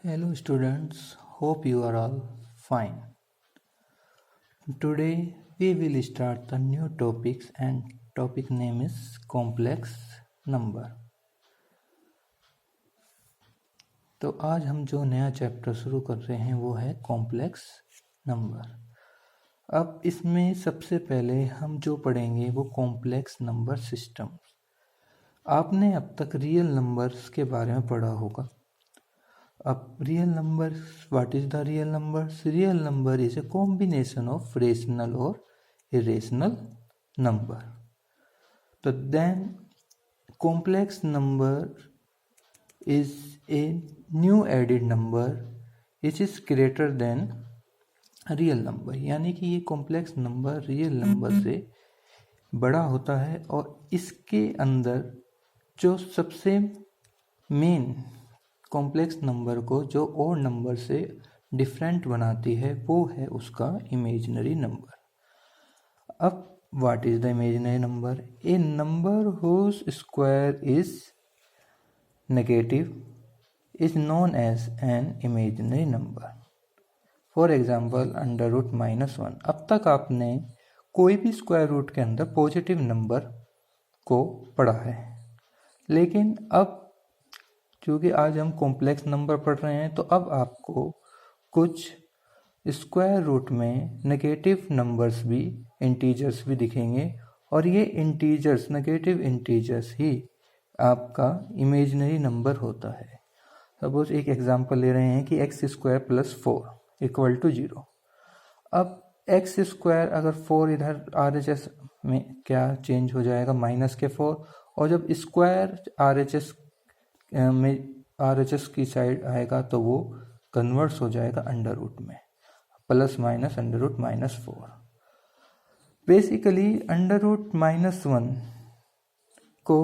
Hello students, hope you are all fine. Today we will start the new topics and topic name is complex number. तो आज हम जो नया chapter शुरू कर रहे हैं वो है कॉम्प्लेक्स नंबर। अब इसमें सबसे पहले हम जो पढ़ेंगे वो कॉम्प्लेक्स नंबर सिस्टम। आपने अब तक रियल नंबर्स के बारे में पढ़ा होगा। अब real numbers, what is the real numbers? Real number is a combination of rational or irrational number. So then complex number is a new added number which is greater than real number, यानी कि ये complex number real number से बड़ा होता है और इसके अंदर जो सबसे मेन कॉम्प्लेक्स नंबर को जो और नंबर से डिफरेंट बनाती है वो है उसका इमेजिनरी नंबर। अब what is the imaginary number? A number whose square is negative is known as an imaginary number. For example under root -1। अब तक आपने कोई भी स्क्वायर रूट के अंदर पॉजिटिव नंबर को पढ़ा है, लेकिन अब क्योंकि आज हम कॉम्प्लेक्स नंबर पढ़ रहे हैं तो अब आपको कुछ स्क्वायर रूट में नेगेटिव नंबर्स भी, इंटीजर्स भी दिखेंगे और ये इंटीजर्स, नेगेटिव इंटीजर्स ही आपका इमेजिनरी नंबर होता है। सपोज एक एग्जांपल ले रहे हैं कि x² + 4 = 0। अब x² अगर 4 इधर RHS में क्या चेंज हो जाएगा? -4। और जब स्क्वायर RHS की साइड आएगा तो वो कन्वर्ट्स हो जाएगा अंडर रूट में, plus minus under root -4। Basically under root -1 को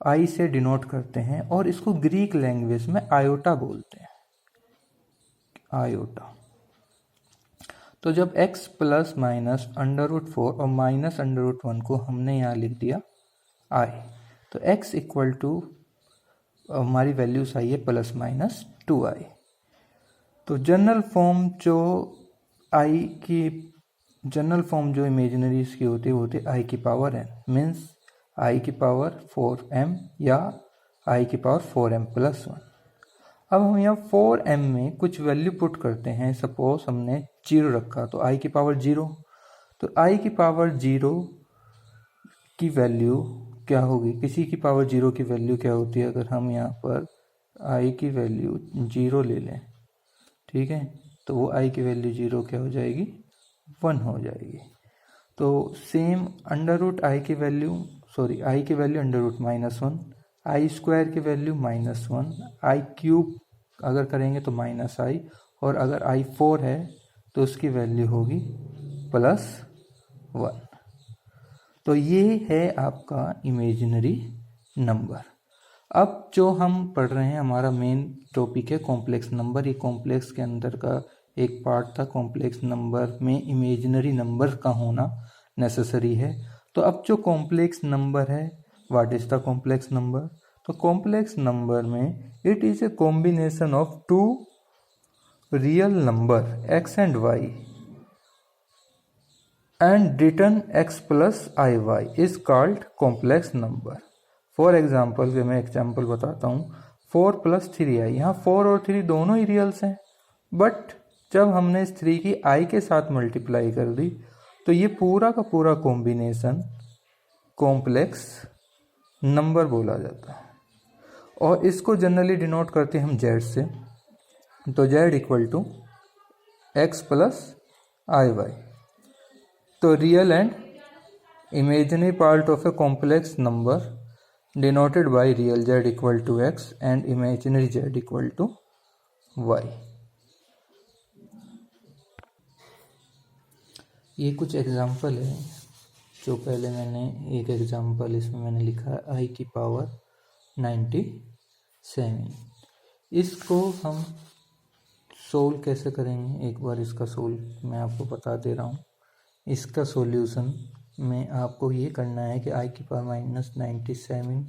आई से डिनोट करते हैं और इसको ग्रीक लैंग्वेज में आयोटा बोलते हैं, आयोटा। तो जब x plus minus under root 4 और माइनस अंडर रूट 1 को हमने यहाँ लिख दिया i, तो x इक्वल टू हमारी वैल्यूज आई है ±2i। तो जनरल फॉर्म जो i की जनरल फॉर्म जो इमेजिनरीज की होती है वो होती है i की पावर n, मीन्स i की पावर 4m या i की पावर 4m+1। अब हम यहाँ 4m में कुछ वैल्यू पुट करते हैं। सपोज हमने 0 रखा तो i की पावर 0, तो i की पावर 0 की वैल्यू क्या होगी? किसी की पावर 0 की वैल्यू क्या होती है? अगर हम यहाँ पर i की वैल्यू 0 ले लें, ठीक है, तो वो i की वैल्यू 0 क्या हो जाएगी? 1 हो जाएगी। तो सेम अंडर रूट i की वैल्यू अंडर रूट -1, i² की वैल्यू -1, i³ अगर करेंगे तो -i, और अगर i4 है तो उसकी वैल्यू होगी +1। तो ये है आपका इमेजिनरी नंबर। अब जो हम पढ़ रहे हैं हमारा मेन टॉपिक है कॉम्प्लेक्स नंबर। ये कॉम्प्लेक्स के अंदर का एक पार्ट था। कॉम्प्लेक्स नंबर में इमेजिनरी नंबर का होना नेसेसरी है। तो अब जो कॉम्प्लेक्स नंबर है, what is the complex number? तो कॉम्प्लेक्स नंबर में it is a combination of 2 real number x and y and written x plus iy is called complex number. For example मैं example बताता हूँ। 4 + 3i, यहाँ 4 और 3 दोनों ही रियल्स हैं, बट जब हमने इस 3 की i के साथ मल्टीप्लाई कर दी तो ये पूरा का पूरा कॉम्बिनेशन कॉम्प्लेक्स नंबर बोला जाता है। और इसको जनरली डिनोट करते हैं हम z से। तो z = x + iy। तो real and imaginary part of a complex number denoted by real z = x and imaginary z = y। ये कुछ एग्जांपल है। जो पहले मैंने एक एग्जांपल इसमें मैंने लिखा है i की पावर 97। इसको हम सोल्व कैसे करेंगे? एक बार इसका सोल्व मैं आपको बता दे रहा हूँ। इसका सॉल्यूशन में आपको ये करना है कि i की पावर -97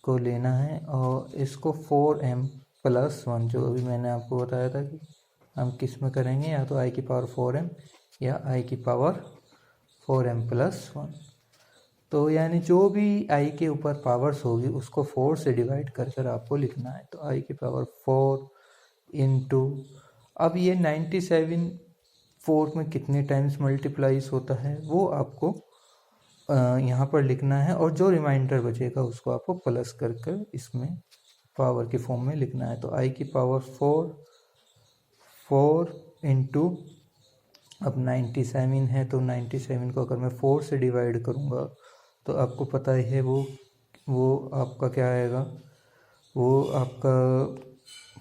को लेना है और इसको 4m +1, जो अभी मैंने आपको बताया था कि हम किस में करेंगे, या तो i की पावर 4m या i की पावर 4m+1। तो यानी जो भी i के ऊपर पावर्स होगी उसको 4 से डिवाइड कर कर आपको लिखना है। तो i की पावर 4 इंटू, अब ये 97 4 में कितने टाइम्स मल्टीप्लाइज होता है वो आपको यहाँ पर लिखना है, और जो रिमाइंडर बचेगा उसको आपको प्लस कर कर इसमें पावर के फॉर्म में लिखना है। तो i की पावर 4 इंटू, अब 97 है तो 97 को अगर मैं 4 से डिवाइड करूँगा तो आपको पता ही है वो आपका क्या आएगा, वो आपका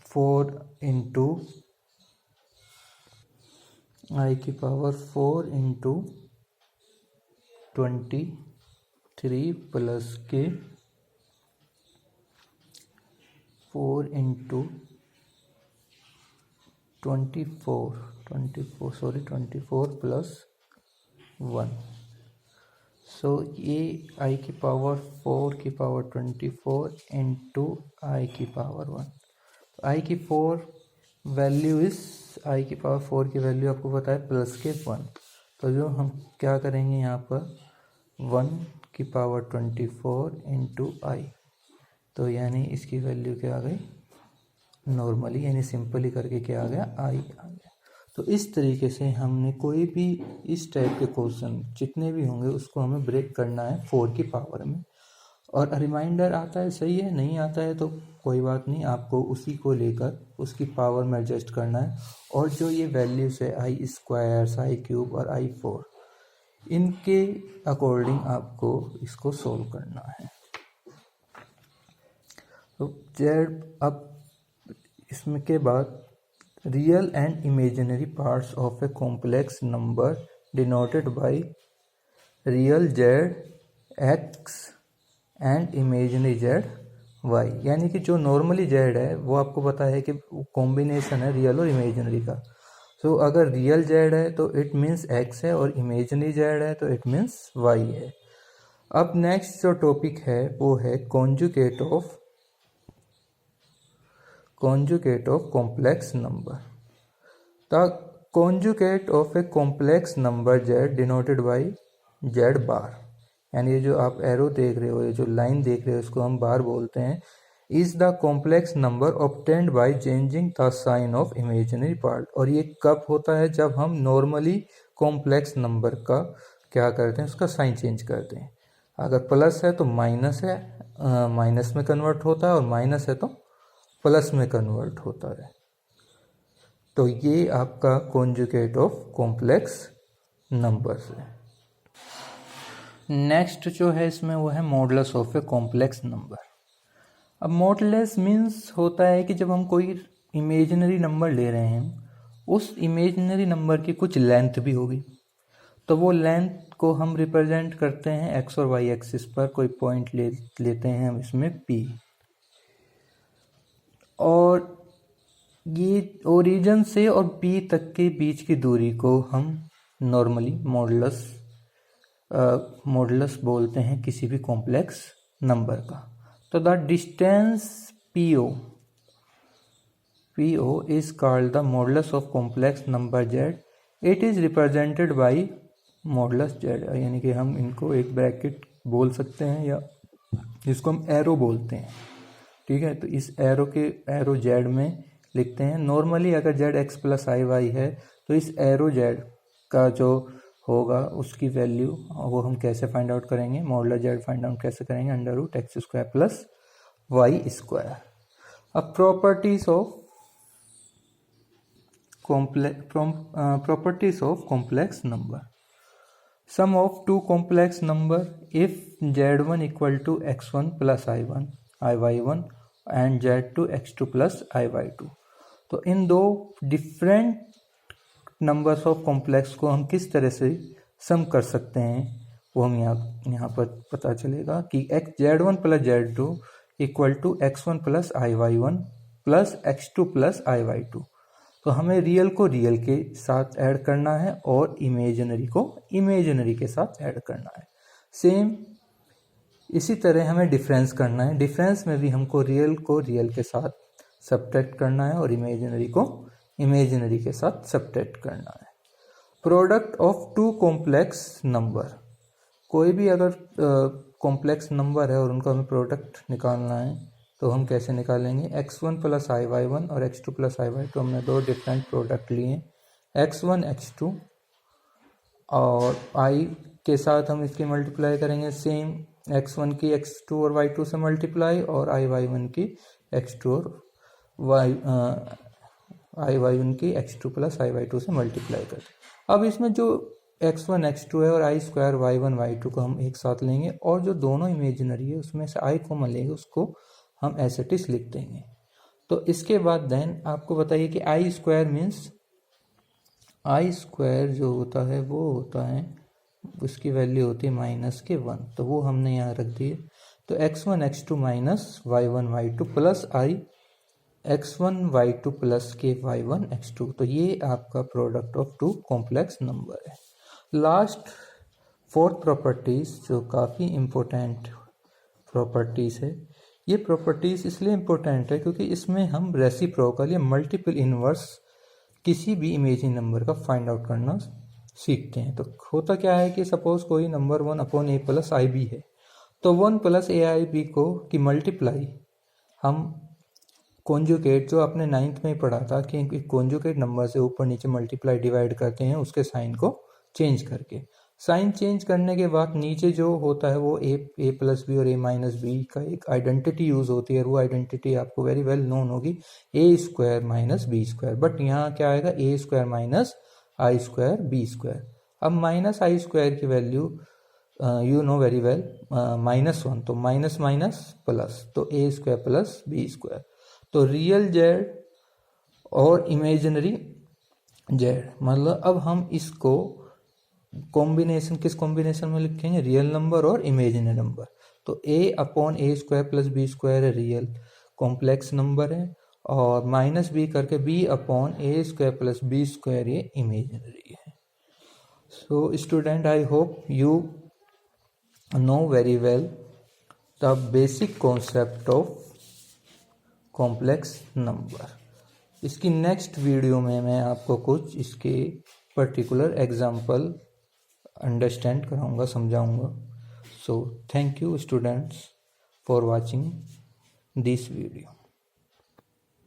4 इंटू i की पावर 4 इंटू 23 प्लस के 4 इंटू 24 प्लस 1। सो ये i की पावर 4 की पावर 24 इंटू i की पावर 1। i की 4 वैल्यू इस i की पावर 4 की वैल्यू आपको पता है प्लस के 1। तो जो हम क्या करेंगे यहाँ पर 1 की पावर 24 इंटू i, तो यानी इसकी वैल्यू क्या आ गई, नॉर्मली यानी सिंपली करके क्या आ गया, i आ गया। तो इस तरीके से हमने कोई भी इस टाइप के क्वेश्चन जितने भी होंगे उसको हमें ब्रेक करना है 4 की पावर में। और रिमाइंडर आता है सही है, नहीं आता है तो कोई बात नहीं, आपको उसी को लेकर उसकी पावर में एडजस्ट करना है। और जो ये वैल्यूज़ है i² i³ और i4, इनके अकॉर्डिंग आपको इसको सोल्व करना है। तो जेड, अब इसमें के बाद real and imaginary parts of a complex number denoted by real Z X and imaginary Z Y. यानी कि जो नॉर्मली जेड है वो आपको पता है कि कॉम्बिनेशन है रियल और इमेजिनरी का। सो अगर रियल जेड है तो इट मीन्स एक्स है, और इमेजिनरी जेड है तो इट मीन्स वाई है। अब नेक्स्ट जो टॉपिक है वो है conjugate of complex number. The conjugate of a complex number z denoted by z bar, यानी ये जो आप एरो देख रहे हो, ये जो लाइन देख रहे हो, इसको हम बार बोलते हैं, is the complex number obtained by changing the sign of imaginary part. और ये कब होता है, जब हम नॉर्मली कॉम्प्लेक्स नंबर का क्या करते हैं, उसका साइन चेंज करते हैं। अगर प्लस है तो माइनस है, माइनस में कन्वर्ट होता है, और माइनस है तो प्लस में कन्वर्ट होता है। तो ये आपका कॉन्जुगेट ऑफ कॉम्प्लेक्स नंबर्स है। नेक्स्ट जो है इसमें वो है modulus of a complex number. अब मॉडुलस मीन्स होता है कि जब हम कोई इमेजिनरी नंबर ले रहे हैं, उस इमेजिनरी नंबर की कुछ लेंथ भी होगी, तो वो लेंथ को हम रिप्रेजेंट करते हैं एक्स और वाई एक्सिस पर। कोई पॉइंट लेते हैं हम इसमें p, और ये ओरिजिन से और p तक के बीच की दूरी को हम नॉर्मली मॉडुलस बोलते हैं किसी भी कॉम्प्लेक्स नंबर का। तो the distance PO is called the modulus of complex number z. It is represented by modulus z, यानी कि हम इनको एक ब्रैकेट बोल सकते हैं या जिसको हम एरो बोलते हैं। ठीक है, तो इस एरो z में लिखते हैं। नॉर्मली अगर z x प्लस आई वाई है तो इस एरो z का जो होगा उसकी वैल्यू वो हम कैसे फाइंड आउट करेंगे, मॉडुलस z फाइंड आउट कैसे करेंगे, √x² प्लस y²। अब properties of complex number. Sum of two complex number if z1 equal to x1 plus i1 and z2 x2 plus i2। तो इन दो different numbers of complex को हम किस तरह से सम कर सकते हैं वो हम यहाँ पर पता चलेगा कि z1 plus z2 equal to x1 plus i1 plus x2 plus i2। तो हमें रियल को रियल के साथ ऐड करना है और इमेजिनरी को इमेजिनरी के साथ ऐड करना है। सेम इसी तरह हमें डिफरेंस करना है। डिफरेंस में भी हमको रियल को रियल के साथ सब्ट्रैक्ट करना है और इमेजिनरी को इमेजिनरी के साथ सब्ट्रैक्ट करना है। Product of two complex number, कोई भी अगर कॉम्प्लेक्स नंबर है और उनका हमें प्रोडक्ट निकालना है तो हम कैसे निकालेंगे। x1 प्लस i(y1) और x2 प्लस i(y2), हमने दो डिफरेंट प्रोडक्ट लिए, x1 x2, और i के साथ हम इसकी मल्टीप्लाई करेंगे, सेम x1 की x2 और y2 से मल्टीप्लाई, और i(y1) की x2 और i(y1) की x2 प्लस i(y2) से मल्टीप्लाई करें। अब इसमें जो x1 x2 है और i स्क्वायर y1 y2 को हम एक साथ लेंगे, और जो दोनों इमेजिनरी है उसमें से i कॉमन लेंगे, उसको हम एज इट इज लिख देंगे। तो इसके बाद देन आपको बताइए कि i square means, i square जो होता है वो होता है, उसकी वैल्यू होती है -1, तो वो हमने यहाँ रख दिए। तो x1 x2 minus y1 y2 plus i x1 y2 plus के y1 x2, तो ये आपका product of two complex number है। लास्ट फोर्थ प्रॉपर्टीज जो काफ़ी इम्पोर्टेंट प्रॉपर्टीज है, ये प्रॉपर्टीज इसलिए इम्पोर्टेंट है क्योंकि इसमें हम रेसिप्रोकल या मल्टीपल इनवर्स किसी भी इमेजिनरी नंबर का फाइंड आउट करना सीखते हैं। तो होता क्या है कि सपोज कोई नंबर 1/a प्लस आई बी है, तो 1 प्लस ए आई बी को की मल्टीप्लाई हम कॉन्जुगेट, जो आपने 9th में पढ़ा था कि कॉन्जुगेट नंबर से ऊपर नीचे मल्टीप्लाई डिवाइड करते हैं उसके साइन को चेंज करके। साइन चेंज करने के बाद नीचे जो होता है वो ए प्लस बी और ए माइनस बी का एक आइडेंटिटी यूज होती है, वो आइडेंटिटी आपको वेरी वेल नोन होगी, a square minus b square. But यहाँ क्या आएगा, a square minus i square b square. अब माइनस आई स्क्वायर की value you know very well -1, तो माइनस माइनस प्लस, तो a square plus b square. तो real z और imaginary z, मतलब अब हम इसको कॉम्बिनेशन, किस कॉम्बिनेशन में लिखेंगे, रियल नंबर और इमेजिनरी नंबर। तो a upon a square plus b square real complex number है, और माइनस बी करके b upon a square plus b square ये इमेजिनरी है। So student, I hope you know very well the basic concept of complex number. इसकी next video में मैं आपको कुछ इसके पर्टिकुलर एग्जाम्पल अंडरस्टैंड कराऊंगा, समझाऊंगा। So thank you students for watching this video.